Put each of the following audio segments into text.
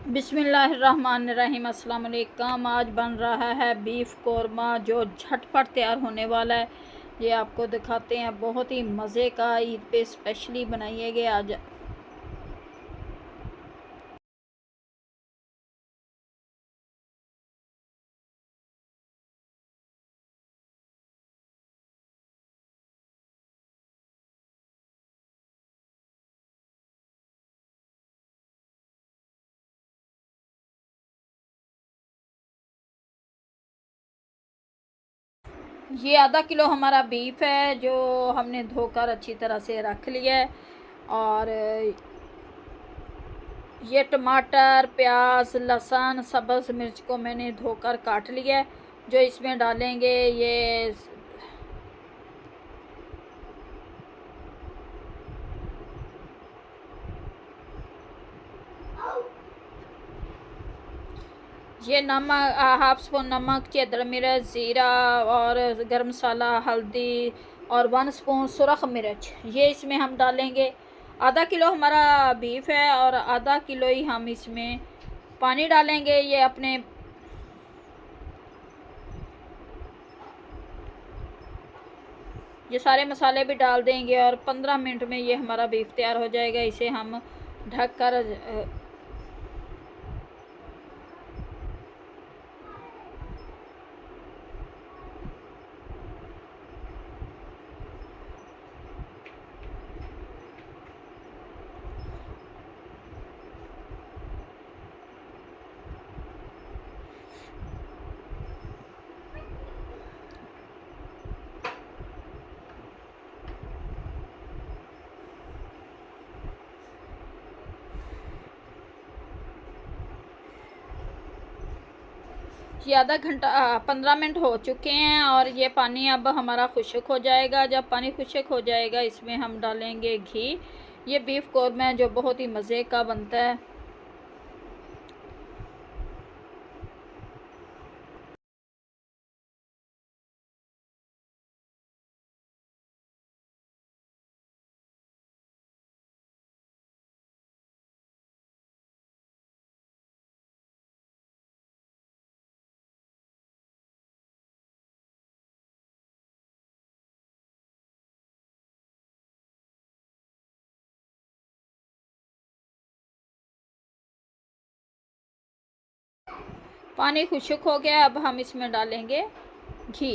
बिस्मिल्लाहिर्रहमानिर्रहीम। अस्सलाम वालेकुम। आज बन रहा है बीफ कौरमा जो झटपट तैयार होने वाला है। ये आपको दिखाते हैं, बहुत ही मज़े का, ईद पे स्पेशली बनाइएगा आज। ये आधा किलो हमारा बीफ है जो हमने धोकर अच्छी तरह से रख लिया है। और ये टमाटर, प्याज, लहसुन, सब्ज़ मिर्च को मैंने धोकर काट लिया है। जो इसमें डालेंगे ये नमक, हाफ स्पून नमक, चेदर मिर्च, ज़ीरा और गरम मसाला, हल्दी और 1 स्पून सुरख मिर्च, ये इसमें हम डालेंगे। आधा किलो हमारा बीफ है और आधा किलो ही हम इसमें पानी डालेंगे। ये सारे मसाले भी डाल देंगे और 15 मिनट में ये हमारा बीफ तैयार हो जाएगा। इसे हम ढक कर ये आधा घंटा 15 मिनट हो चुके हैं और ये पानी अब हमारा खुश्क हो जाएगा। जब पानी खुश्क हो जाएगा इसमें हम डालेंगे घी। ये बीफ कौरमा है जो बहुत ही मज़े का बनता है। पानी खुश्क हो गया, अब हम इसमें डालेंगे घी।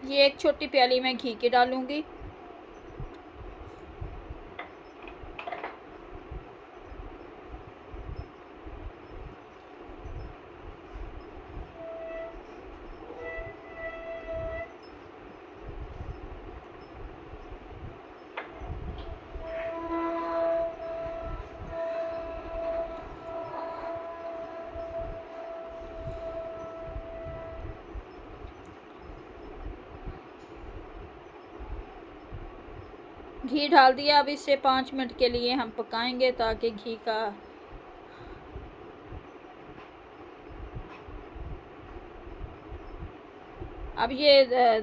ये एक छोटी प्याली में घी की डालूंगी। घी डाल दिया, अब इसे 5 मिनट के लिए हम पकाएंगे ताकि घी का अब ये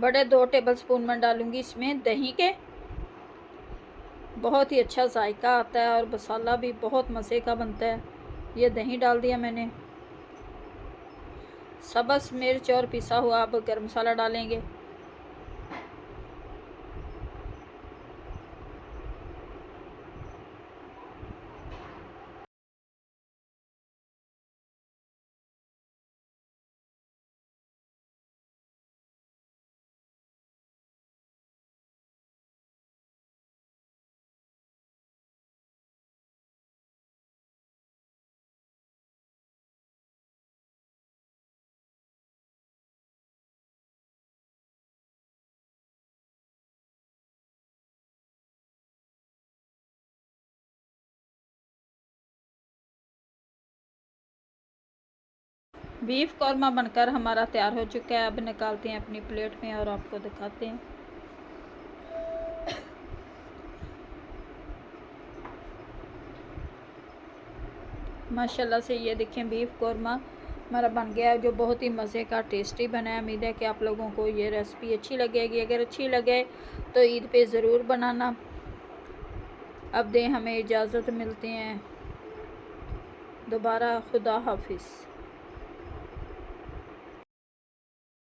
बड़े 2 टेबलस्पून में डालूंगी इसमें दही के। बहुत ही अच्छा जायका आता है और मसाला भी बहुत मज़े का बनता है। ये दही डाल दिया मैंने। सब्ज़ मिर्च और पिसा हुआ अब गरम मसाला डालेंगे। बीफ कौरमा बनकर हमारा तैयार हो चुका है। अब निकालते हैं अपनी प्लेट में और आपको दिखाते हैं। माशाल्लाह से ये देखें बीफ कौरमा हमारा बन गया है, जो बहुत ही मज़े का टेस्टी बना है। उम्मीद है कि आप लोगों को ये रेसिपी अच्छी लगेगी। अगर अच्छी लगे तो ईद पे ज़रूर बनाना। अब दें हमें इजाज़त, मिलते हैं दोबारा। खुदा हाफिज़।